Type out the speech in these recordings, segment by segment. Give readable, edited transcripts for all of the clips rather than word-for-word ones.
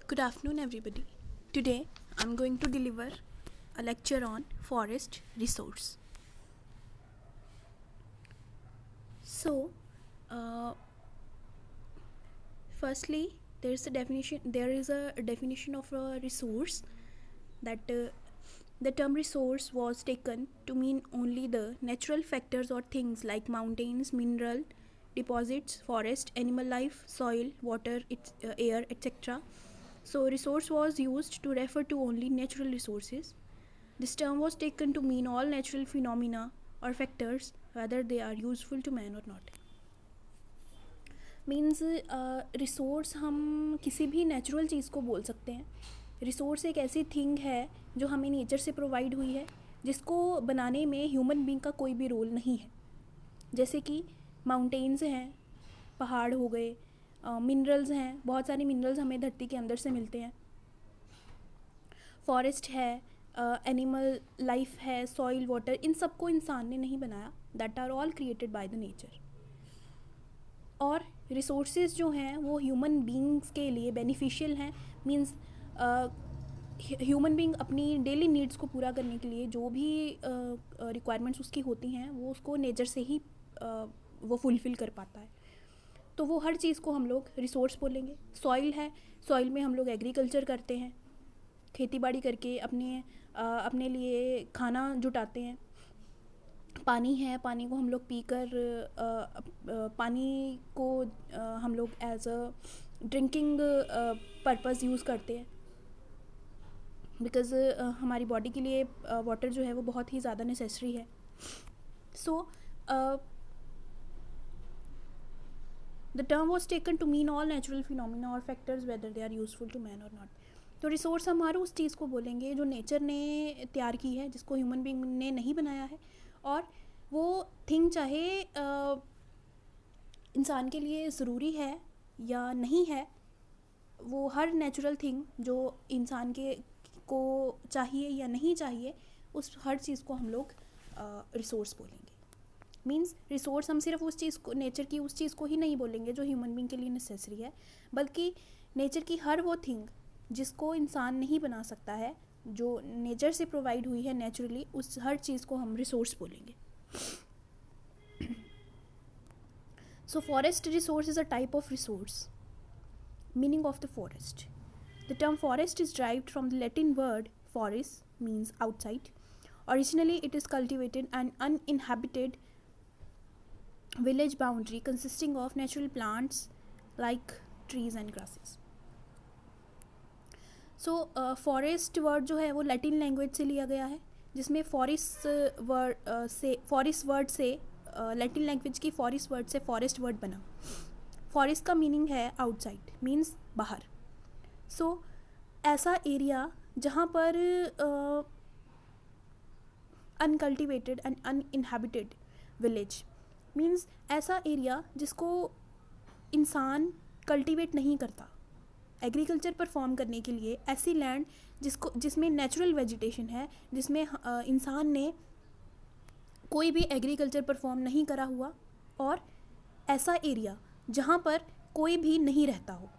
Good afternoon, everybody. Today I'm going to deliver a lecture on forest resource. So, uh, firstly, there is a definition of a resource that the term resource was taken to mean only the natural factors or things like mountains, mineral deposits, forest, animal life, soil, water, air, etc. So, resource was used to refer to only natural resources. This term was taken to mean all natural phenomena or factors, whether they are useful to man or not. Means resource हम किसी भी natural चीज़ को बोल सकते हैं. Resource एक ऐसी thing है जो हमें नेचर से प्रोवाइड हुई है, जिसको बनाने में ह्यूमन बीइंग का कोई भी रोल नहीं है. जैसे कि माउंटेन्स हैं, पहाड़ हो गए, मिनरल्स हैं, बहुत सारे मिनरल्स हमें धरती के अंदर से मिलते हैं. फॉरेस्ट है, एनिमल लाइफ है, सॉइल, वाटर, इन सबको इंसान ने नहीं बनाया. That are all created by the nature. और रिसोर्सेज जो हैं वो ह्यूमन बीइंग्स के लिए बेनिफिशियल हैं. मींस ह्यूमन बीइंग अपनी डेली नीड्स को पूरा करने के लिए जो भी रिक्वायरमेंट्स उसकी होती हैं वो उसको नेचर से ही वो फुलफ़िल कर पाता है. तो वो हर चीज़ को हम लोग रिसोर्स बोलेंगे. सॉइल है, सॉइल में हम लोग एग्रीकल्चर करते हैं, खेती बाड़ी करके अपने लिए खाना जुटाते हैं. पानी है, पानी को हम लोग पीकर पानी को हम लोग as a drinking purpose use करते हैं, बिकॉज़ हमारी बॉडी के लिए वाटर जो है वो बहुत ही ज़्यादा नेसेसरी है. So the term was taken to mean all natural phenomena और factors whether they are useful to man और नॉट. तो रिसोर्स हमारे उस चीज़ को बोलेंगे जो नेचर ने तैयार की है, जिसको ह्यूमन बीइंग ने नहीं बनाया है. और वो थिंग चाहे इंसान के लिए ज़रूरी है या नहीं है, वो हर नेचुरल थिंग जो इंसान को चाहिए या नहीं चाहिए, उस हर चीज़ को हम लोग रिसोर्स बोलेंगे. मीन्स रिसोर्स हम सिर्फ उस चीज़ को, नेचर की उस चीज़ को ही नहीं बोलेंगे जो ह्यूमन बीइंग के लिए नेसेसरी है, बल्कि नेचर की हर वो थिंग जिसको इंसान नहीं बना सकता है, जो नेचर से प्रोवाइड हुई है नेचुरली, उस हर चीज़ को हम रिसोर्स बोलेंगे. So forest resource is a type of resource. Meaning of the forest. The term forest is derived from the Latin word foris, means outside. Originally it is cultivated an uninhabited village boundary consisting of natural plants like trees and grasses. So forest word जो है वो Latin language से लिया गया है, जिसमें forest word से Latin language की फॉरेस्ट वर्ड से फॉरेस्ट वर्ड बना. फॉरेस्ट का मीनिंग है आउटसाइड, मीन्स बाहर. सो ऐसा एरिया जहाँ पर अनकल्टिवेटेड एंड अनइनहैबिटेड विलेज, मीन्स ऐसा एरिया जिसको इंसान कल्टिवेट नहीं करता. एग्रीकल्चर परफॉर्म करने के लिए ऐसी लैंड जिसमें नेचुरल वेजिटेशन है, जिसमें इंसान ने कोई भी एग्रीकल्चर परफॉर्म नहीं करा हुआ, और ऐसा एरिया जहाँ पर कोई भी नहीं रहता हो.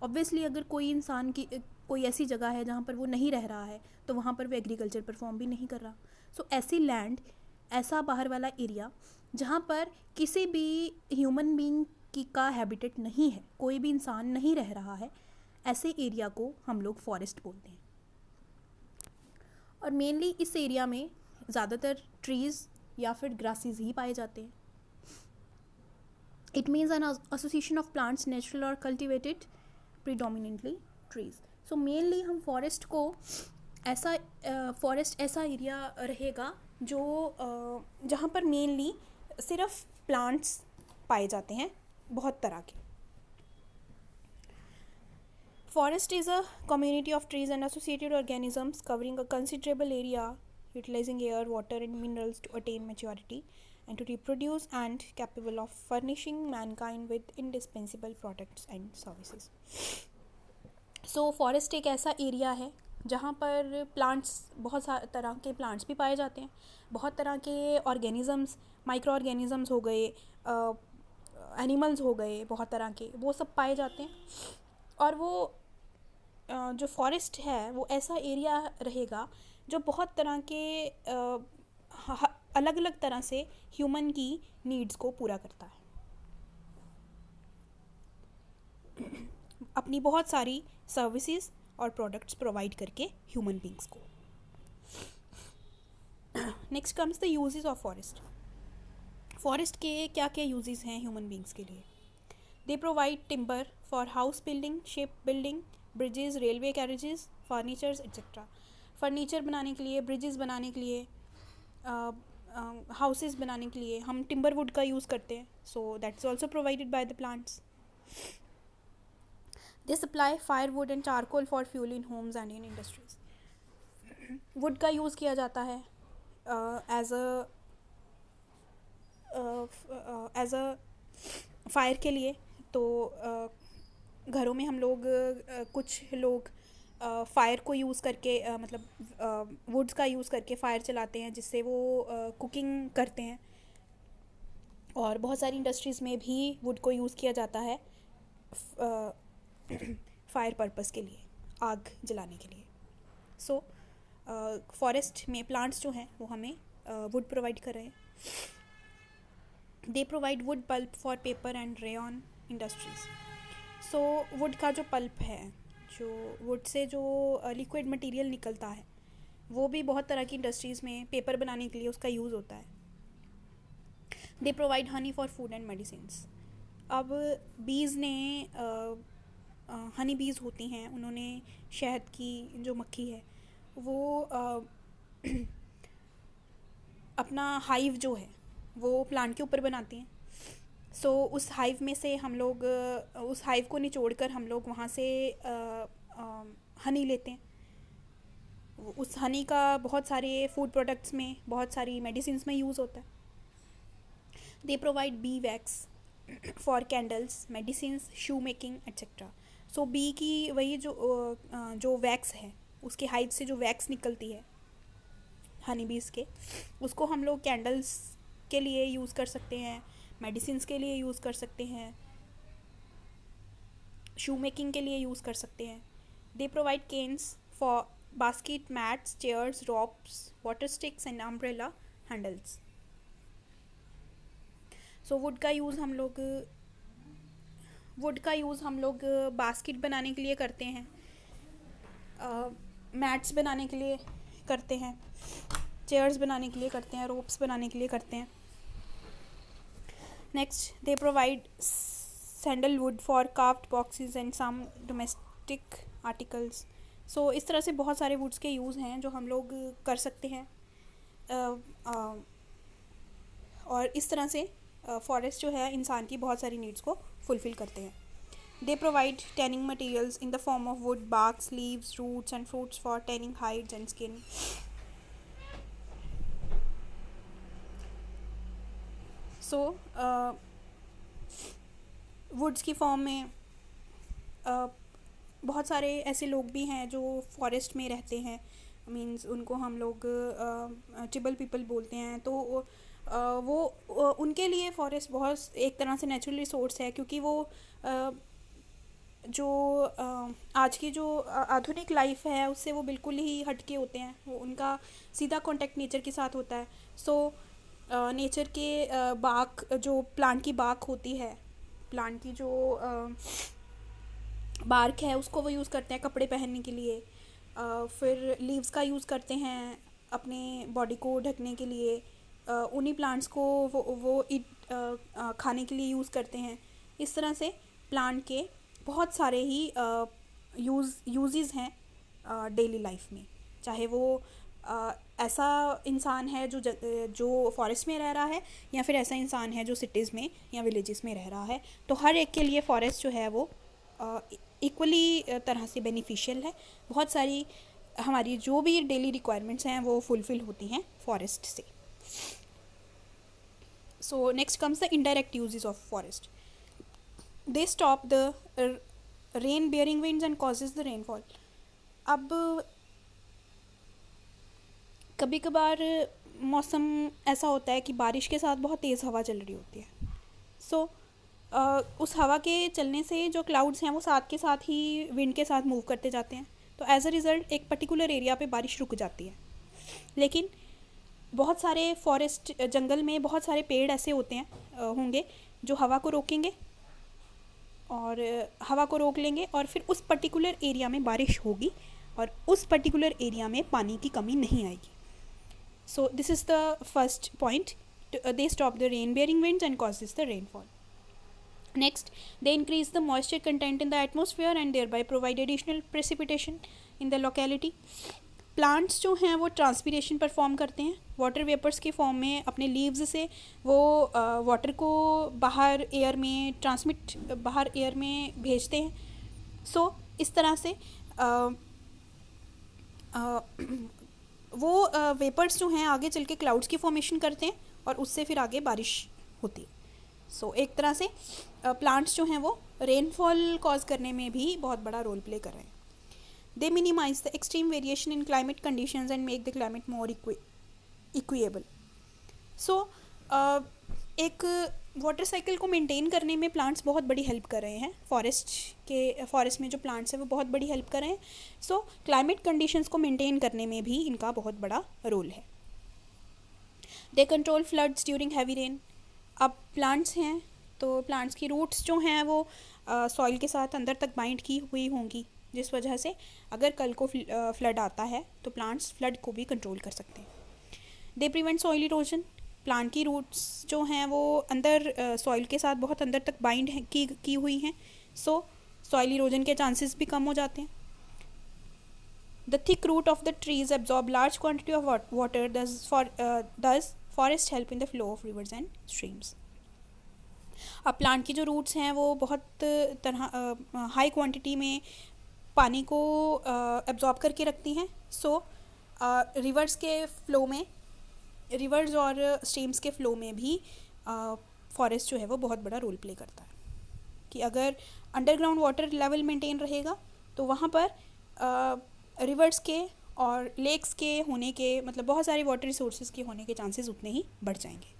ऑब्वियसली अगर कोई इंसान की कोई ऐसी जगह है जहाँ पर वो नहीं रह रहा है, तो वहाँ पर वो एग्रीकल्चर परफॉर्म भी नहीं कर रहा. सो ऐसी लैंड, ऐसा बाहर वाला एरिया जहाँ पर किसी भी ह्यूमन बीइंग का हैबिटेट नहीं है, कोई भी इंसान नहीं रह रहा है, ऐसे एरिया को हम लोग फॉरेस्ट बोलते हैं. और मेनली इस एरिया में ज़्यादातर ट्रीज़ या फिर ग्रासेस ही पाए जाते हैं. It means an association of plants natural और cultivated, predominantly trees. So mainly हम फॉरेस्ट को फॉरेस्ट ऐसा एरिया रहेगा जो जहाँ पर मेनली सिर्फ प्लांट्स पाए जाते हैं, बहुत तरह के. Forest is a community of trees and associated organisms covering a considerable area, utilizing air, water and minerals to attain maturity and to reproduce, and capable of furnishing mankind with indispensable products and services. So forest एक ऐसा area है जहाँ पर plants, बहुत तरह के plants भी पाए जाते हैं, बहुत तरह के ऑर्गेनिज़म्स, माइक्रो ऑर्गेनिज़म्स हो गए, एनिमल्स हो गए, बहुत तरह के, वो सब पाए जाते हैं. और वो जो फॉरेस्ट है वो ऐसा एरिया रहेगा जो बहुत तरह के अलग अलग तरह से ह्यूमन की नीड्स को पूरा करता है, अपनी बहुत सारी सर्विसेज और प्रोडक्ट्स प्रोवाइड करके ह्यूमन बींग्स को। Next comes the uses of forest. Forest के क्या क्या यूजेस हैं ह्यूमन बींग्स के लिए? They provide timber for house building, ship building, bridges, railway carriages, furnitures etcetera. Furniture बनाने के लिए, ब्रिजेस बनाने के लिए, हाउसेस बनाने के लिए हम टिम्बर वुड का यूज़ करते हैं, so that's also provided by the plants. They supply fire would and charcoal for fuel in homes and in industries. Would का यूज़ किया जाता है एज अ फायर के लिए। तो घरों में हम लोग कुछ लोग फायर को यूज़ करके मतलब वुड्स का यूज़ करके फायर चलाते हैं, जिससे वो कुकिंग करते हैं। और बहुत सारी इंडस्ट्रीज़ में भी वुड को यूज़ किया जाता है फायर पर्पस के लिए, आग जलाने के लिए। सो फॉरेस्ट में प्लांट्स जो हैं वो हमें वुड प्रोवाइड कर रहे हैं। They provide wood pulp for paper and rayon industries. So wood का जो पल्प है, जो वुड से जो लिक्विड मटेरियल निकलता है, वो भी बहुत तरह की इंडस्ट्रीज़ में पेपर बनाने के लिए उसका यूज़ होता है। They provide Honey for food and medicines. अब बीज़ ने हनी बीज़ होती हैं, उन्होंने शहद की जो मक्खी है वो अपना हाइव जो है वो प्लांट के ऊपर बनाती हैं। सो उस हाइव में से हम लोग उस हाइव को निचोड़ कर हम लोग वहाँ से हनी लेते हैं। उस हनी का बहुत सारे फूड प्रोडक्ट्स में, बहुत सारी मेडिसिन्स में यूज़ होता है। They provide bee wax for candles, medicines, shoe making etcetera. So bee की वही जो वैक्स है, उसके हाइव से जो वैक्स निकलती है हनी बीज़ के, उसको हम लोग कैंडल्स के लिए यूज़ कर सकते हैं, मेडिसिन्स के लिए यूज़ कर सकते हैं, शू मेकिंग के लिए यूज़ कर सकते हैं। They provide canes for basket, mats, chairs, ropes, water sticks and umbrella handles. So wood का यूज़ हम लोग बास्केट बनाने के लिए करते हैं, मैट्स बनाने के लिए करते हैं, चेयर्स बनाने के लिए करते हैं, रोप्स बनाने के लिए करते हैं। Next, they provide sandalwood for carved boxes and some domestic articles. So इस तरह से बहुत सारे वुड्स के यूज़ हैं जो हम लोग कर सकते हैं। और इस तरह से फॉरेस्ट जो है इंसान की बहुत सारी नीड्स को फुलफ़िल करते हैं। They provide tanning materials in the form of wood, barks, leaves, roots and fruits for tanning hides and skin. So woods की फॉर्म में बहुत सारे ऐसे लोग भी हैं जो फॉरेस्ट में रहते हैं, मीन्स उनको हम लोग ट्रिबल पीपल बोलते हैं। तो वो उनके लिए फॉरेस्ट बहुत एक तरह से नेचुरल रिसोर्स है, क्योंकि वो जो आज की जो आधुनिक लाइफ है उससे वो बिल्कुल ही हटके होते हैं। वो उनका सीधा कांटेक्ट नेचर के साथ होता है। सो नेचर के बाग, जो प्लांट की बाग होती है, प्लांट की जो बार्क है, उसको वो यूज़ करते हैं कपड़े पहनने के लिए। फिर लीव्स का यूज़ करते हैं अपने बॉडी को ढकने के लिए। उन्हीं प्लांट्स को वो खाने के लिए यूज़ करते हैं। इस तरह से प्लांट के बहुत सारे ही यूजेस हैं डेली लाइफ में, चाहे वो ऐसा इंसान है जो फॉरेस्ट में रह रहा है, या फिर ऐसा इंसान है जो सिटीज़ में या विलेजेस में रह रहा है। तो हर एक के लिए फॉरेस्ट जो है वो इक्वली तरह से बेनिफिशियल है। बहुत सारी हमारी जो भी डेली रिक्वायरमेंट्स हैं वो फुलफ़िल होती हैं फॉरेस्ट से। So next comes the indirect uses of forest. They stop the rain bearing winds and causes the rainfall. अब कभी कभार मौसम ऐसा होता है कि बारिश के साथ बहुत तेज़ हवा चल रही होती है। सो उस हवा के चलने से जो क्लाउड्स हैं वो साथ के साथ ही विंड के साथ मूव करते जाते हैं, तो एज अ रिज़ल्ट एक पर्टिकुलर एरिया पे बारिश रुक जाती है। लेकिन बहुत सारे फॉरेस्ट जंगल में बहुत सारे पेड़ ऐसे होते हैं होंगे जो हवा को रोकेंगे और हवा को रोक लेंगे, और फिर उस पर्टिकुलर एरिया में बारिश होगी और उस पर्टिकुलर एरिया में पानी की कमी नहीं आएगी। So this is the first point, they stop the rain bearing winds and causes the rainfall. Next, they increase the moisture content in the atmosphere and thereby provide additional precipitation in the locality. Plants जो हैं वो transpiration perform करते हैं water vapours के form में, अपने leaves से वो वाटर को बाहर एयर में भेजते हैं. सो इस तरह से वो वेपर्स जो हैं आगे चल के क्लाउड्स की फॉर्मेशन करते हैं और उससे फिर आगे बारिश होती है. सो एक तरह से प्लांट्स जो हैं वो रेनफॉल कॉज करने में भी बहुत बड़ा रोल प्ले कर रहे हैं. They minimize the extreme variation in climate conditions and make the climate more equable. So एक वाटर साइकिल को मेंटेन करने में प्लांट्स बहुत बड़ी हेल्प कर रहे हैं. फॉरेस्ट में जो प्लांट्स हैं वो बहुत बड़ी हेल्प कर रहे हैं. सो क्लाइमेट कंडीशंस को मेंटेन करने में भी इनका बहुत बड़ा रोल है. They control floods during heavy rain. अब प्लांट्स हैं तो प्लांट्स की रूट्स जो हैं वो सॉइल के साथ अंदर तक बाइंड की हुई होंगी, जिस वजह से अगर कल को फ्लड आता है तो प्लांट्स फ्लड को भी कंट्रोल कर सकते हैं. They prevent soil erosion. Plant की रूट्स जो हैं वो अंदर सॉइल के साथ बहुत अंदर तक बाइंड की हुई हैं. सो सॉइल इरोजन के चांसेस भी कम हो जाते हैं. The thick root of the trees absorb large quantity of water, thus forest help in the flow of rivers and streams. अब प्लांट की जो रूट्स हैं वो बहुत हाई क्वांटिटी में पानी को एब्जॉर्ब करके रखती हैं. सो रिवर्स और स्ट्रीम्स के फ्लो में भी फॉरेस्ट जो है वो बहुत बड़ा रोल प्ले करता है. कि अगर अंडरग्राउंड वाटर लेवल मेंटेन रहेगा तो वहाँ पर रिवर्स के और लेक्स के होने के, मतलब बहुत सारे वाटर रिसोर्सेज के होने के चांसेस उतने ही बढ़ जाएंगे.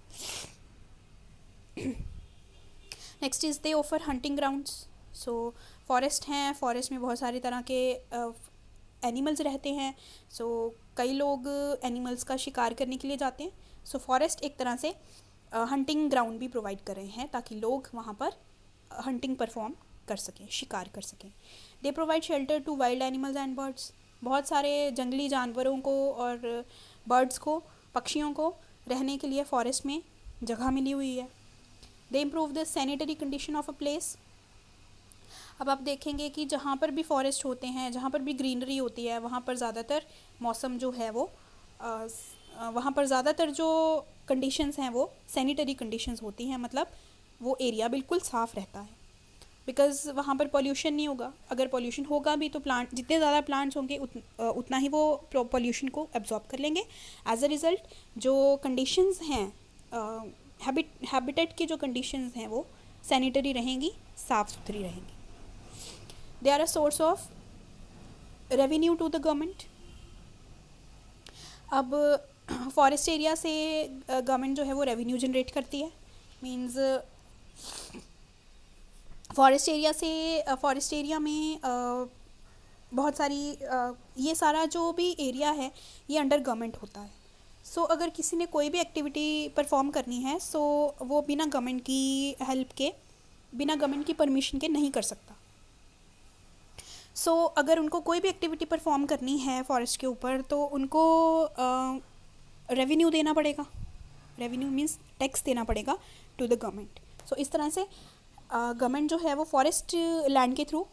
Next is they offer hunting grounds. So forest हैं, फॉरेस्ट में बहुत सारे तरह के एनिमल्स रहते हैं. सो कई लोग एनिमल्स का शिकार करने के लिए जाते हैं. सो फॉरेस्ट एक तरह से हंटिंग ग्राउंड भी प्रोवाइड कर रहे हैं ताकि लोग वहाँ पर हंटिंग परफॉर्म कर सकें, शिकार कर सकें. They provide shelter to wild animals and birds. बहुत सारे जंगली जानवरों को और बर्ड्स को, पक्षियों को रहने के लिए फॉरेस्ट में जगह मिली हुई है. दे improve the sanitary condition of a place. अब आप देखेंगे कि जहाँ पर भी फॉरेस्ट होते हैं, जहाँ पर भी ग्रीनरी होती है, वहाँ पर ज़्यादातर मौसम जो है वो वहाँ पर ज़्यादातर जो कंडीशंस हैं वो सैनिटरी कंडीशंस होती हैं. मतलब वो एरिया बिल्कुल साफ़ रहता है बिकॉज़ वहाँ पर पॉल्यूशन नहीं होगा. अगर पॉल्यूशन होगा भी तो जितने ज़्यादा प्लांट्स होंगे उतना ही वो पॉल्यूशन को एब्जॉर्ब कर लेंगे. एज अ रिज़ल्ट जो कंडीशंस हैं, हैबिटेट की जो कंडीशंस हैं वो सैनिटरी रहेंगी, साफ़ सुथरी रहेंगी. They are a source of revenue to the government. अब फॉरेस्ट एरिया से गवर्नमेंट जो है वो रेवेन्यू जनरेट करती है. मीन्स फॉरेस्ट एरिया में बहुत सारी ये सारा जो भी एरिया है ये अंडर गवर्नमेंट होता है. सो अगर किसी ने कोई भी एक्टिविटी परफॉर्म करनी है सो वो बिना गवर्नमेंट की हेल्प के, बिना गवर्नमेंट की परमिशन के नहीं कर सकता. सो अगर उनको कोई भी एक्टिविटी परफॉर्म करनी है फॉरेस्ट के ऊपर तो उनको रेवेन्यू देना पड़ेगा. रेवेन्यू मीन्स टैक्स देना पड़ेगा टू द गवर्नमेंट. सो इस तरह से गवर्नमेंट जो है वो फॉरेस्ट लैंड के थ्रू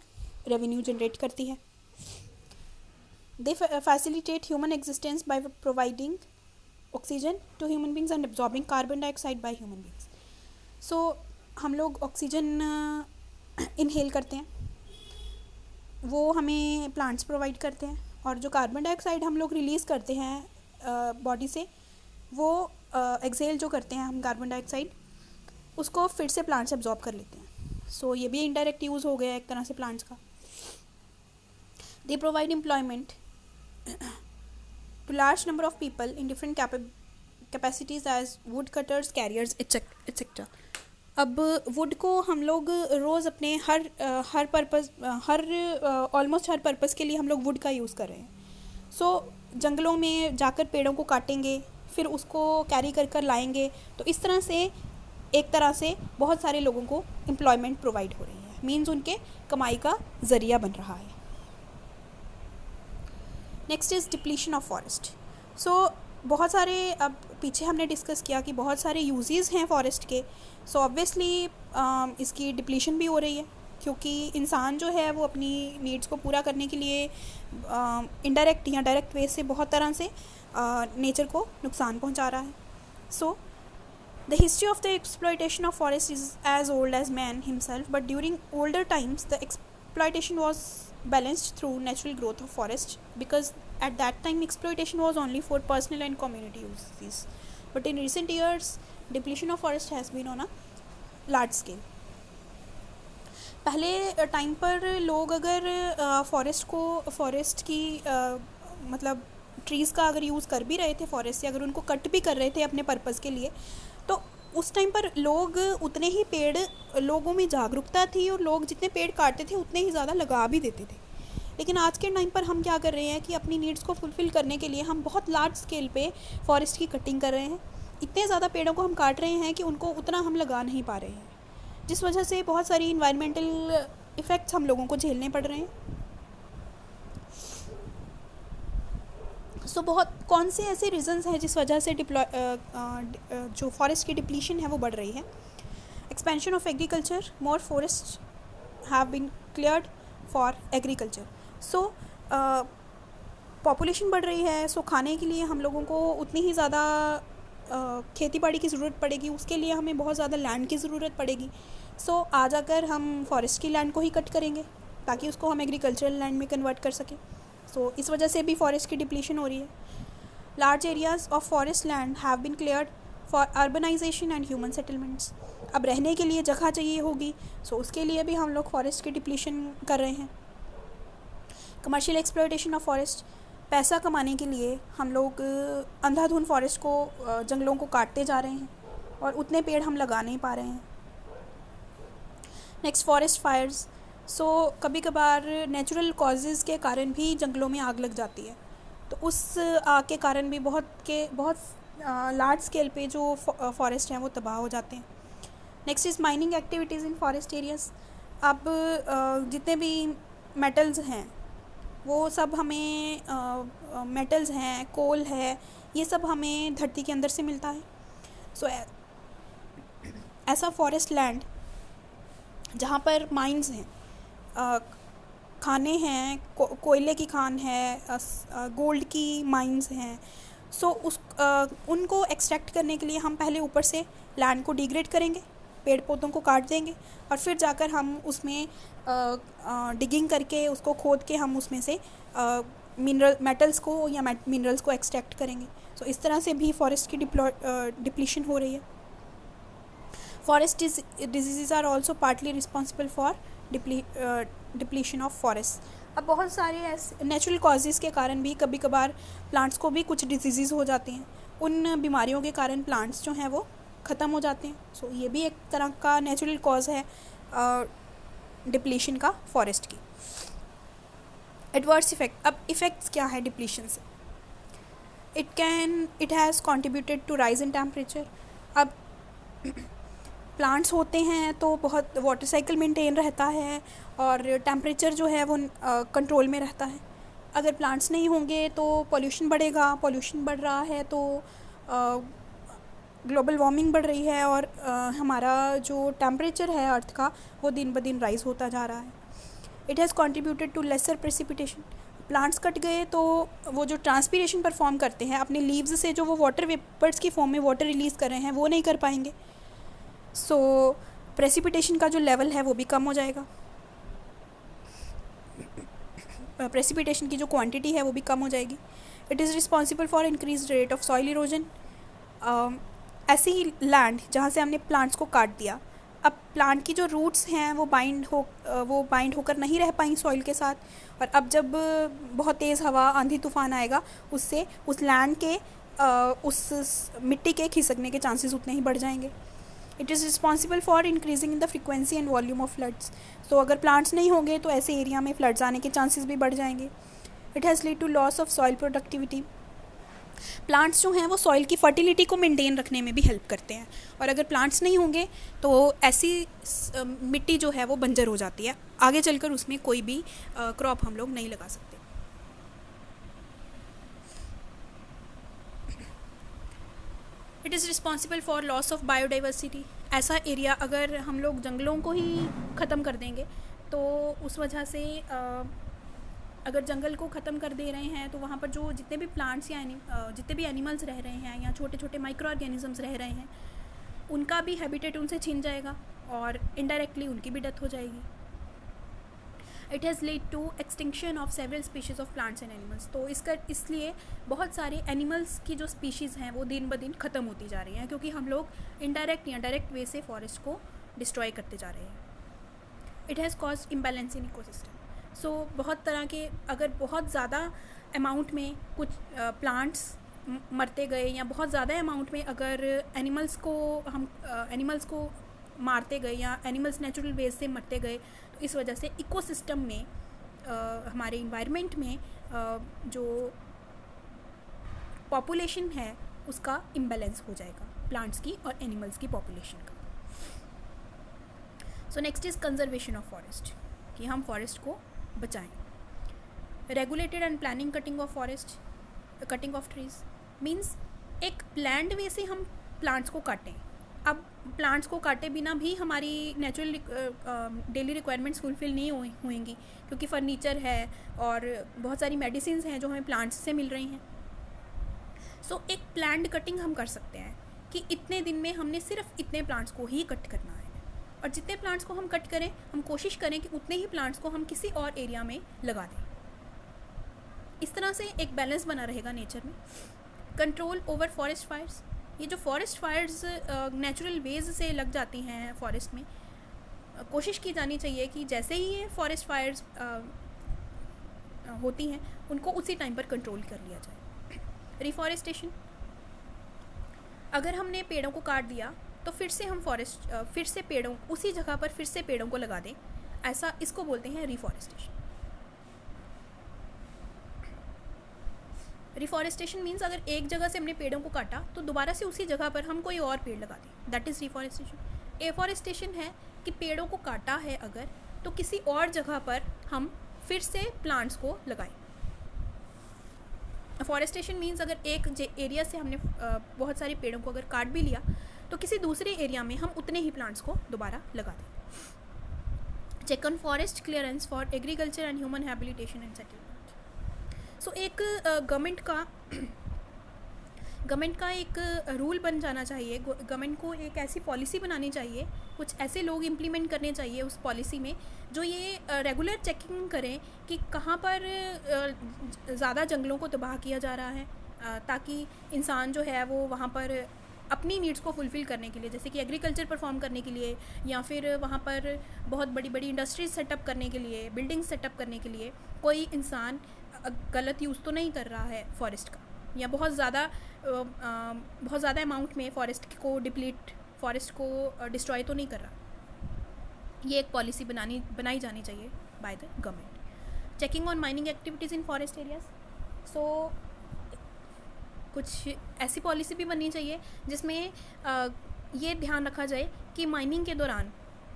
रेवेन्यू जनरेट करती है. They facilitate human existence by providing oxygen to human beings and absorbing carbon dioxide by human beings. So हम लोग ऑक्सीजन इनहेल करते हैं, वो हमें प्लांट्स प्रोवाइड करते हैं, और जो कार्बन डाइऑक्साइड हम लोग रिलीज़ करते हैं बॉडी से, वो एक्सेल जो करते हैं हम कार्बन डाइऑक्साइड, उसको फिर से प्लांट्स एब्जॉर्ब कर लेते हैं. सो ये भी इनडायरेक्ट यूज़ हो गया एक तरह से प्लांट्स का. They provide employment to large number of people in different capacities as wood cutters, carriers etcetera. अब वुड को हम लोग रोज़ अपने हर पर्पस हर ऑलमोस्ट हर पर्पस के लिए हम लोग वुड का यूज़ कर रहे हैं. सो जंगलों में जाकर पेड़ों को काटेंगे, फिर उसको कैरी कर कर लाएंगे. तो इस तरह से एक तरह से बहुत सारे लोगों को एम्प्लॉयमेंट प्रोवाइड हो रही है, मीन्स उनके कमाई का ज़रिया बन रहा है. Next is depletion of forest. So बहुत सारे, अब पीछे हमने डिस्कस किया कि बहुत सारे यूजेस हैं फॉरेस्ट के. सो ऑब्वियसली इसकी डिप्लीशन भी हो रही है, क्योंकि इंसान जो है वो अपनी नीड्स को पूरा करने के लिए इनडायरेक्ट या डायरेक्ट वे से बहुत तरह से नेचर को नुकसान पहुंचा रहा है. So the history of the exploitation of forest is as old as man himself, but during older times the exploitation was balanced through natural growth of forest, because at that time exploitation was only for personal and community uses, but in recent years depletion of forest has been on a large scale. पहले time पर लोग अगर forest की मतलब trees का अगर use कर भी रहे थे फॉरेस्ट से, अगर उनको कट भी कर रहे थे अपने पर्पज़ के लिए, तो उस टाइम पर लोग उतने ही पेड़, लोगों में जागरूकता थी और लोग जितने पेड़ काटते थे उतने ही ज़्यादा लगा भी देते थे. लेकिन आज के टाइम पर हम क्या कर रहे हैं कि अपनी नीड्स को फुलफ़िल करने के लिए हम बहुत लार्ज स्केल पे फॉरेस्ट की कटिंग कर रहे हैं. इतने ज़्यादा पेड़ों को हम काट रहे हैं कि उनको उतना हम लगा नहीं पा रहे हैं, जिस वजह से बहुत सारी इन्वायरमेंटल इफ़ेक्ट्स हम लोगों को झेलने पड़ रहे हैं. सो बहुत कौन से ऐसे रीज़न्स हैं जिस वजह से जो फॉरेस्ट की डिप्लीशन है वो बढ़ रही है. Expansion of agriculture, more forest have been cleared for agriculture. So population बढ़ रही है, सो खाने के लिए हम लोगों को उतनी ही ज़्यादा खेती बाड़ी की ज़रूरत पड़ेगी, उसके लिए हमें बहुत ज़्यादा लैंड की ज़रूरत पड़ेगी. सो आज अगर हम फॉरेस्ट की लैंड को ही कट करेंगे ताकि उसको हम एग्रीकल्चरल लैंड में कन्वर्ट कर सकें. सो इस वजह से भी फॉरेस्ट की डिप्लीशन हो रही है. Large areas of forest land have been cleared for urbanisation and human settlements. अब रहने के लिए जगह चाहिए होगी, सो उसके लिए भी हम लोग फॉरेस्ट की डिप्लीशन कर रहे हैं. कमर्शियल एक्सप्लॉयटेशन ऑफ फॉरेस्ट, पैसा कमाने के लिए हम लोग अंधाधुंध फॉरेस्ट को, जंगलों को काटते जा रहे हैं और उतने पेड़ हम लगा नहीं पा रहे हैं. Next, forest fires. सो कभी कभार नेचुरल कॉजेज़ के कारण भी जंगलों में आग लग जाती है, तो उस आग के कारण भी बहुत लार्ज स्केल पे जो फॉरेस्ट हैं वो तबाह हो जाते हैं. Next is mining activities in forest areas. अब जितने भी मेटल्स हैं वो सब हमें, मेटल्स हैं, कोल है, ये सब हमें धरती के अंदर से मिलता है. सो ऐसा फॉरेस्ट लैंड जहाँ पर माइंस हैं, खाने हैं, कोयले की खान है, गोल्ड की माइंस हैं. सो उनको एक्सट्रैक्ट करने के लिए हम पहले ऊपर से लैंड को डिग्रेड करेंगे, पेड़ पौधों को काट देंगे और फिर जाकर हम उसमें डिगिंग करके, उसको खोद के हम उसमें से मेटल्स को या मिनरल्स को एक्सट्रैक्ट करेंगे. सो इस तरह से भी फॉरेस्ट की डिप्लीशन हो रही है. Forest diseases are also partly responsible for depletion of forest. अब बहुत सारे ऐसे नेचुरल कॉजेज़ के कारण भी कभी कभार प्लांट्स को भी कुछ डिजीज़ हो जाती हैं. उन बीमारियों के कारण प्लांट्स जो हैं वो ख़त्म हो जाते हैं. सो ये भी एक तरह का नेचुरल कॉज है डिप्लीशन का फॉरेस्ट की. Adverse effect. अब इफ़ेक्ट्स क्या है डिप्लीशन से? It has contributed to rise in temperature. अब प्लांट्स होते हैं तो बहुत वाटर साइकिल मेंटेन रहता है और टेम्परेचर जो है वो कंट्रोल में रहता है. अगर प्लांट्स नहीं होंगे तो पॉल्यूशन बढ़ेगा. पॉल्यूशन बढ़ रहा है तो ग्लोबल वार्मिंग बढ़ रही है और हमारा जो टेम्परेचर है अर्थ का वो दिन ब दिन राइज़ होता जा रहा है. It has contributed to lesser precipitation. Plants कट गए तो वो जो ट्रांसपीरेशन परफॉर्म करते हैं अपने लीव्स से, जो वो वाटर वेपर्स की फॉर्म में वाटर रिलीज़ कर रहे हैं, वो नहीं कर पाएंगे. सो प्रेसिपिटेशन का जो लेवल है वो भी कम हो जाएगा. प्रेसिपिटेशन की जो क्वांटिटी है वो भी कम हो जाएगी. It is responsible for increase rate of soil erosion. ऐसी लैंड जहाँ से हमने प्लांट्स को काट दिया, अब प्लांट की जो रूट्स हैं वो बाइंड होकर नहीं रह पाएंगी सॉइल के साथ, और अब जब बहुत तेज़ हवा, आंधी तूफान आएगा उससे उस लैंड के उस मिट्टी के खिसकने के चांसेस उतने ही बढ़ जाएंगे. It is responsible for increasing in the frequency and volume of floods. तो अगर प्लांट्स नहीं होंगे तो ऐसे एरिया में फ्लड्स आने के चांसेस भी बढ़ जाएंगे। It has lead to loss of soil productivity. Plants जो हैं वो सॉइल की फर्टिलिटी को मेंटेन रखने में भी हेल्प करते हैं, और अगर प्लांट्स नहीं होंगे तो ऐसी मिट्टी जो है वो बंजर हो जाती है, आगे चलकर उसमें कोई भी क्रॉप हम लोग नहीं लगा सकते। It is responsible for loss of biodiversity. ऐसा एरिया अगर हम लोग जंगलों को ही ख़त्म कर देंगे तो उस वजह से अगर जंगल को ख़त्म कर दे रहे हैं तो वहाँ पर जो जितने भी प्लांट्स या जितने भी एनिमल्स रह रहे हैं या छोटे छोटे माइक्रो ऑर्गेनिजम्स रह रहे हैं, उनका भी हैबिटेट उनसे छीन जाएगा और इनडायरेक्टली उनकी भी डेथ हो जाएगी। It has lead to extinction of several species of plants and animals. तो इसलिए बहुत सारे एनिमल्स की जो स्पीशीज़ हैं वो दिन ब दिन ख़त्म होती जा रही हैं, क्योंकि हम लोग इनडायरेक्ट या डायरेक्ट वे से फॉरेस्ट को डिस्ट्रॉय करते जा रहे हैं। It has caused imbalance in ecosystem. So बहुत तरह के, अगर बहुत ज़्यादा अमाउंट में कुछ प्लांट्स मरते गए या बहुत ज़्यादा अमाउंट में अगर एनिमल्स को मारते गए या एनिमल्स नेचुरल वेज से मरते गए, तो इस वजह से इकोसिस्टम में हमारे इन्वायरमेंट में जो पॉपुलेशन है उसका इम्बैलेंस हो जाएगा, प्लांट्स की और एनिमल्स की पॉपुलेशन का। So next is conservation of forest, कि हम फॉरेस्ट को बचाएं। Regulated and planning cutting of forest, cutting of trees means एक प्लान्ड वे से हम प्लांट्स को काटें। अब प्लांट्स को काटे बिना भी हमारी नेचुरल डेली रिक्वायरमेंट्स फुलफ़िल नहीं होंगी, क्योंकि फर्नीचर है और बहुत सारी मेडिसिन हैं जो हमें प्लांट्स से मिल रही हैं। सो एक प्लान्ड कटिंग हम कर सकते हैं कि इतने दिन में हमने सिर्फ इतने प्लांट्स को ही कट करना है, और जितने प्लांट्स को हम कट करें हम कोशिश करें कि उतने ही प्लांट्स को हम किसी और एरिया में लगा दें। इस तरह से एक बैलेंस बना रहेगा नेचर में। कंट्रोल ओवर फॉरेस्ट फायर्स, ये जो फॉरेस्ट फायर्स नेचुरल वेज से लग जाती हैं फॉरेस्ट में, कोशिश की जानी चाहिए कि जैसे ही ये फॉरेस्ट फायर्स होती हैं उनको उसी टाइम पर कंट्रोल कर लिया जाए। रिफॉरेस्टेशन, अगर हमने पेड़ों को काट दिया तो फिर से हम फिर से पेड़ों उसी जगह पर फिर से पेड़ों को लगा दें, ऐसा इसको बोलते हैं रिफॉरेस्टेशन। रिफॉरेस्टेशन मीन्स अगर एक जगह से हमने पेड़ों को काटा तो दोबारा से उसी जगह पर हम कोई और पेड़ लगा दें, दैट इज़ रिफॉरेस्टेशन। एफॉरेस्टेशन है कि पेड़ों को काटा है अगर तो किसी और जगह पर हम फिर से प्लांट्स को लगाएं। फॉरेस्टेशन मीन्स अगर एक एरिया से हमने बहुत सारे पेड़ों को अगर काट भी लिया तो किसी दूसरे एरिया में हम उतने ही प्लांट्स को दोबारा लगा दें। Check on forest clearance for agriculture and human habilitation and settlement. So एक गवर्नमेंट का एक रूल बन जाना चाहिए, गवर्नमेंट को एक ऐसी पॉलिसी बनानी चाहिए, कुछ ऐसे लोग इम्प्लीमेंट करने चाहिए उस पॉलिसी में जो ये रेगुलर चेकिंग करें कि कहाँ पर ज़्यादा जंगलों को तबाह किया जा रहा है, ताकि इंसान जो है वो वहाँ पर अपनी नीड्स को फुलफ़िल करने के लिए, जैसे कि एग्रीकल्चर परफॉर्म करने के लिए या फिर वहाँ पर बहुत बड़ी बड़ी इंडस्ट्रीज सेटअप करने के लिए, बिल्डिंग सेटअप करने के लिए कोई इंसान गलत यूज़ तो नहीं कर रहा है फॉरेस्ट का, या बहुत ज़्यादा अमाउंट में फॉरेस्ट को डिस्ट्रॉय तो नहीं कर रहा। ये एक पॉलिसी बनाई जानी चाहिए by the government. Checking on mining activities in forest areas, so कुछ ऐसी पॉलिसी भी बननी चाहिए जिसमें ये ध्यान रखा जाए कि माइनिंग के दौरान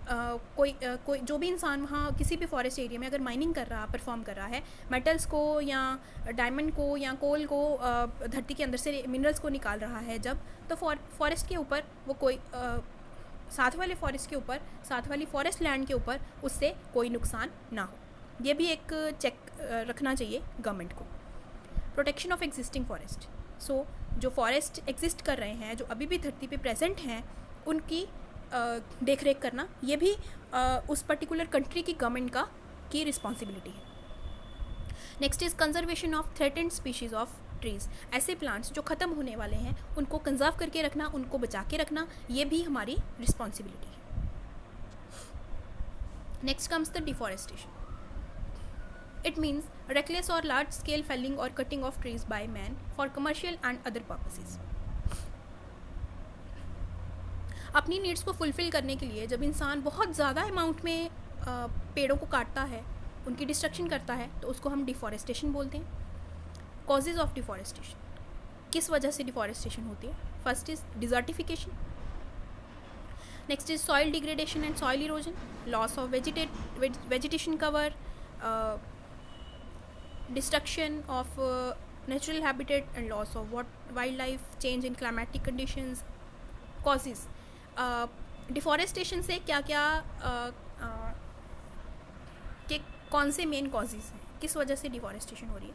कोई जो भी इंसान वहाँ किसी भी फॉरेस्ट एरिया में अगर माइनिंग परफॉर्म कर रहा है, मेटल्स को या डायमंड को या कोल को धरती के अंदर से मिनरल्स को निकाल रहा है जब, तो फॉरेस्ट के ऊपर वो कोई साथ वाली फॉरेस्ट लैंड के ऊपर उससे कोई नुकसान ना हो। ये भी एक चेक रखना चाहिए गवर्नमेंट को। प्रोटेक्शन ऑफ एग्जिस्टिंग फॉरेस्ट, सो जो फॉरेस्ट एग्जिस्ट कर रहे हैं, जो अभी भी धरती पे प्रेजेंट हैं, उनकी देख रेख करना ये भी उस पर्टिकुलर कंट्री की गवर्नमेंट की रिस्पॉन्सिबिलिटी है। Next is conservation of threatened species of trees, ऐसे प्लांट्स जो ख़त्म होने वाले हैं उनको कंजर्व करके रखना, उनको बचा के रखना, ये भी हमारी रिस्पॉन्सिबिलिटी है। Next comes the deforestation. It means reckless or large-scale felling or cutting of trees by man for commercial and other purposes. अपनी नीड्स को फुलफ़िल करने के लिए जब इंसान बहुत ज़्यादा अमाउंट में पेड़ों को काटता है, उनकी डिस्ट्रक्शन करता है, तो उसको हम डिफॉरेस्टेशन बोलते हैं। कॉजेज़ ऑफ डिफॉरेस्टेशन, किस वजह से डिफॉरेस्टेशन होती है? First is desertification, next is soil degradation and soil erosion, loss of vegetation cover, destruction of natural habitat and loss of wildlife, change in climatic conditions. Causes, deforestation से क्या क्या के कौन से मेन कॉजेज़ हैं, किस वजह से डिफॉरेस्टेशन हो रही है?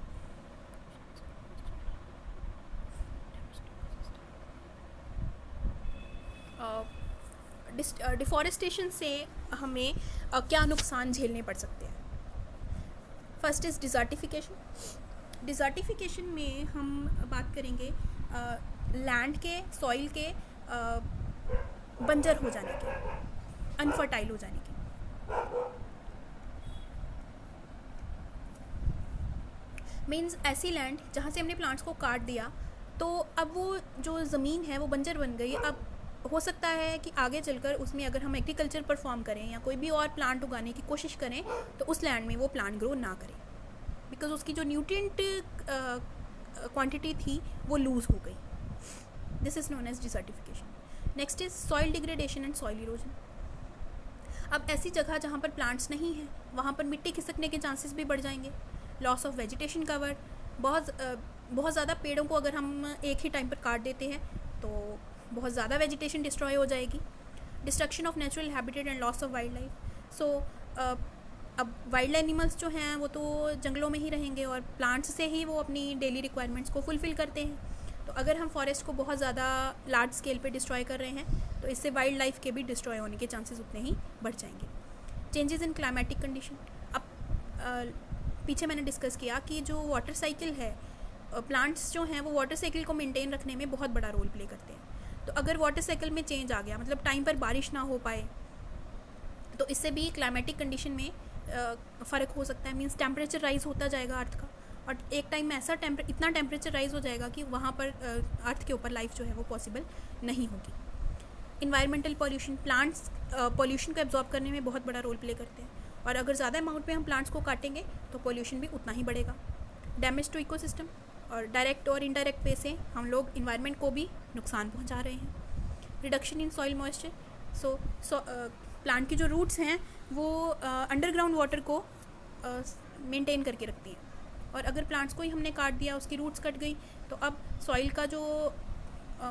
डिफॉरेस्टेशन से हमें क्या नुकसान झेलने पड़ सकते हैं? First is डिज़र्टिफिकेशन। डिज़र्टिफिकेशन में हम बात करेंगे लैंड के, सॉइल के बंजर हो जाने के, अनफर्टाइल हो जाने के। मीन्स ऐसी लैंड जहाँ से हमने प्लांट्स को काट दिया तो अब वो जो ज़मीन है वो बंजर बन गई। अब हो सकता है कि आगे चलकर उसमें अगर हम एग्रीकल्चर परफॉर्म करें या कोई भी और प्लांट उगाने की कोशिश करें तो उस लैंड में वो प्लांट ग्रो ना करें, बिकॉज उसकी जो न्यूट्रिएंट क्वांटिटी थी वो लूज़ हो गई। This is known as desertification. Next is soil degradation and soil erosion. अब ऐसी जगह जहाँ पर प्लांट्स नहीं हैं वहाँ पर मिट्टी खिसकने के चांसेस भी बढ़ जाएंगे। लॉस ऑफ वेजिटेशन कवर, बहुत ज़्यादा पेड़ों को अगर हम एक ही टाइम पर काट देते हैं तो बहुत ज़्यादा वेजिटेशन डिस्ट्रॉय हो जाएगी। Destruction of natural habitat and loss of wild life. So अब वाइल्ड एनिमल्स जो हैं वो तो जंगलों में ही रहेंगे और प्लांट्स से ही वो अपनी डेली रिक्वायरमेंट्स को फुलफ़िल करते हैं। तो अगर हम फॉरेस्ट को बहुत ज़्यादा लार्ज स्केल पे डिस्ट्रॉय कर रहे हैं तो इससे वाइल्ड लाइफ के भी डिस्ट्रॉय होने के चांसेस उतने ही बढ़ जाएंगे। Changes in climatic condition. अब पीछे मैंने डिस्कस किया कि जो वाटर साइकिल है, प्लांट्स जो हैं वो वाटर साइकिल को मेंटेन रखने में बहुत बड़ा रोल प्ले करते हैं। तो अगर वाटर साइकिल में चेंज आ गया, मतलब टाइम पर बारिश ना हो पाए, तो इससे भी क्लाइमेटिक कंडीशन में फ़र्क हो सकता है। मीन्स टेम्परेचर राइज़ होता जाएगा अर्थ का, और एक टाइम में ऐसा इतना टेम्परेचर राइज़ हो जाएगा कि वहाँ पर अर्थ के ऊपर लाइफ जो है वो पॉसिबल नहीं होगी। Environmental pollution. प्लांट्स पॉल्यूशन को एब्जॉर्ब करने में बहुत बड़ा रोल प्ले करते हैं, और अगर ज़्यादा अमाउंट में हम प्लांट्स को काटेंगे तो पॉल्यूशन भी उतना ही बढ़ेगा। डैमेज टू इकोसिस्टम, और डायरेक्ट और इनडायरेक्ट वे से हम लोग इन्वायरमेंट को भी नुकसान पहुंचा रहे हैं। Reduction in soil moisture. So plant की जो रूट्स हैं वो अंडरग्राउंड वाटर को मेंटेन करके रखती हैं, और अगर प्लांट्स को ही हमने काट दिया, उसकी रूट्स कट गई, तो अब सॉइल का जो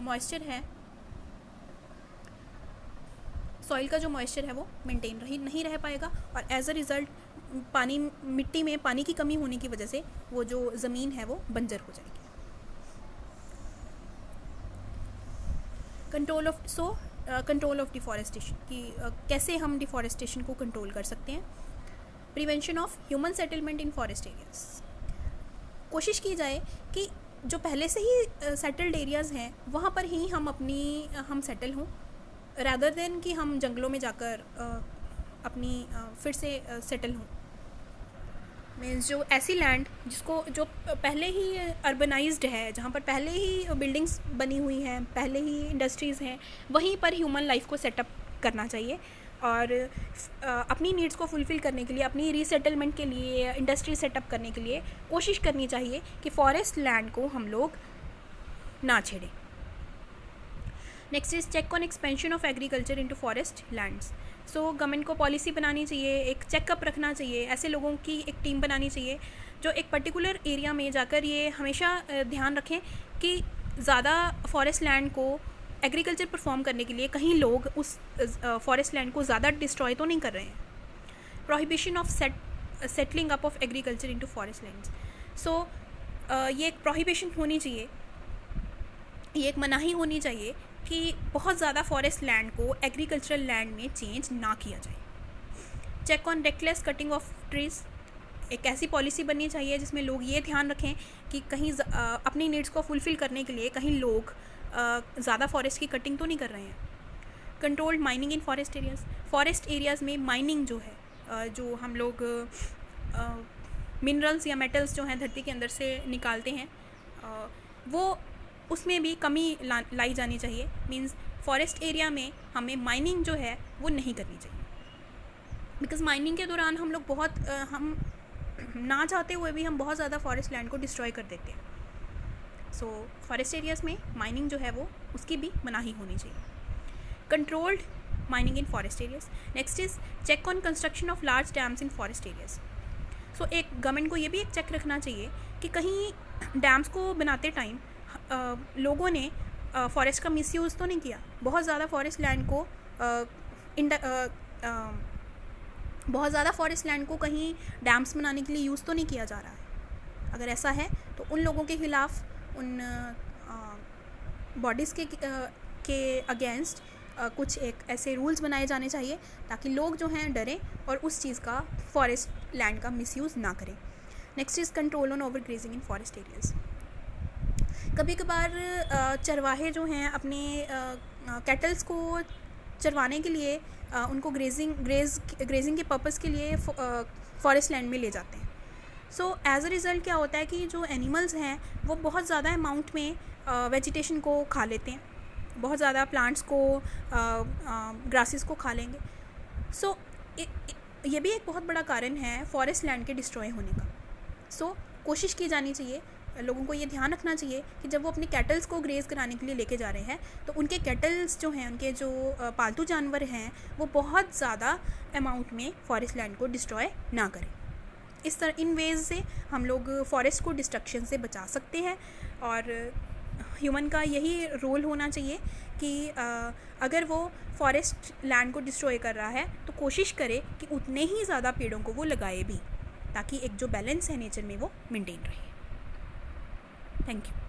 मॉइस्चर है वो मेंटेन नहीं रह पाएगा, और एज अ रिज़ल्ट मिट्टी में पानी की कमी होने की वजह से वो जो ज़मीन है वो बंजर हो जाएगी। कंट्रोल ऑफ डिफॉरेस्टेशन, कि कैसे हम डिफॉरेस्टेशन को कंट्रोल कर सकते हैं। Prevention of human settlement in forest areas. कोशिश की जाए कि जो पहले से ही सेटल्ड एरियाज़ हैं वहाँ पर ही हम सेटल हों, रैदर देन कि हम जंगलों में जाकर फिर से सेटल हों। मीन्स जो ऐसी लैंड जो पहले ही अर्बनाइज्ड है, जहाँ पर पहले ही बिल्डिंग्स बनी हुई हैं, पहले ही इंडस्ट्रीज़ हैं, वहीं पर ह्यूमन लाइफ को सेटअप करना चाहिए, और अपनी नीड्स को फुलफ़िल करने के लिए, अपनी रीसेटलमेंट के लिए, इंडस्ट्री सेटअप करने के लिए कोशिश करनी चाहिए कि फॉरेस्ट लैंड को हम लोग ना छेड़ें। Next is check on expansion of agriculture into forest lands. So government को पॉलिसी बनानी चाहिए, एक चेकअप रखना चाहिए, ऐसे लोगों की एक टीम बनानी चाहिए जो एक पर्टिकुलर एरिया में जाकर ये हमेशा ध्यान रखें कि ज़्यादा फॉरेस्ट लैंड को एग्रीकल्चर परफॉर्म करने के लिए कहीं लोग उस फॉरेस्ट लैंड को ज़्यादा डिस्ट्रॉय तो नहीं कर रहे हैं। Prohibition of settling up of agriculture into forest lands. So ये एक प्रोहिबिशन होनी चाहिए, ये एक मनाही होनी चाहिए कि बहुत ज़्यादा फॉरेस्ट लैंड को एग्रीकल्चरल लैंड में चेंज ना किया जाए। Check on reckless cutting of trees. एक ऐसी पॉलिसी बननी चाहिए जिसमें लोग ये ध्यान रखें कि कहीं अपनी नीड्स को फुलफ़िल करने के लिए कहीं लोग ज़्यादा फॉरेस्ट की कटिंग तो नहीं कर रहे हैं। Controlled mining in forest areas. Forest areas में माइनिंग जो है, जो हम लोग मिनरल्स या मेटल्स जो हैं धरती के अंदर से निकालते हैं, वो उसमें भी कमी लाई जानी चाहिए। मीन्स फॉरेस्ट एरिया में हमें माइनिंग जो है वो नहीं करनी चाहिए, बिकॉज माइनिंग के दौरान हम लोग बहुत हम ना चाहते हुए भी हम बहुत ज़्यादा फॉरेस्ट लैंड को डिस्ट्रॉय कर देते हैं। सो फॉरेस्ट एरियाज़ में माइनिंग जो है वो उसकी भी मनाही होनी चाहिए। Controlled mining in forest areas. Next is check on construction of large dams in forest areas. So एक गवर्नमेंट को ये भी एक चेक रखना चाहिए कि कहीं डैम्स को बनाते टाइम लोगों ने फॉरेस्ट का मिसयूज़ तो नहीं किया, बहुत ज़्यादा फॉरेस्ट लैंड को बहुत ज़्यादा फॉरेस्ट लैंड को कहीं डैम्स बनाने के लिए यूज़ तो नहीं किया जा रहा है। अगर ऐसा है तो उन लोगों के ख़िलाफ़, उन बॉडीज़ के अगेंस्ट कुछ एक ऐसे रूल्स बनाए जाने चाहिए ताकि लोग जो हैं डरें और उस चीज़ का, फॉरेस्ट लैंड का मिसयूज़ ना करें। Next is control on over grazing in forest areas. कभी कभार चरवाहे जो हैं अपने कैटल्स को चरवाने के लिए उनको ग्रेजिंग के पर्पस के लिए फॉरेस्ट लैंड में ले जाते हैं। सो एज अ रिज़ल्ट क्या होता है कि जो एनिमल्स हैं वो बहुत ज़्यादा अमाउंट में वेजिटेशन को खा लेते हैं, बहुत ज़्यादा प्लांट्स को, ग्रासेस को खा लेंगे। सो ये भी एक बहुत बड़ा कारण है फॉरेस्ट लैंड के डिस्ट्रॉय होने का। सो कोशिश की जानी चाहिए, लोगों को ये ध्यान रखना चाहिए कि जब वो अपने कैटल्स को ग्रेज कराने के लिए लेके जा रहे हैं तो उनके कैटल्स जो हैं, उनके जो पालतू जानवर हैं, वो बहुत ज़्यादा अमाउंट में फॉरेस्ट लैंड को डिस्ट्रॉय ना करें। इस तरह इन वेज से हम लोग फॉरेस्ट को डिस्ट्रक्शन से बचा सकते हैं। और ह्यूमन का यही रोल होना चाहिए कि अगर वो फॉरेस्ट लैंड को डिस्ट्रॉय कर रहा है तो कोशिश करे कि उतने ही ज़्यादा पेड़ों को वो लगाए भी, ताकि एक जो बैलेंस है नेचर में वो मेंटेन रहे। Thank you.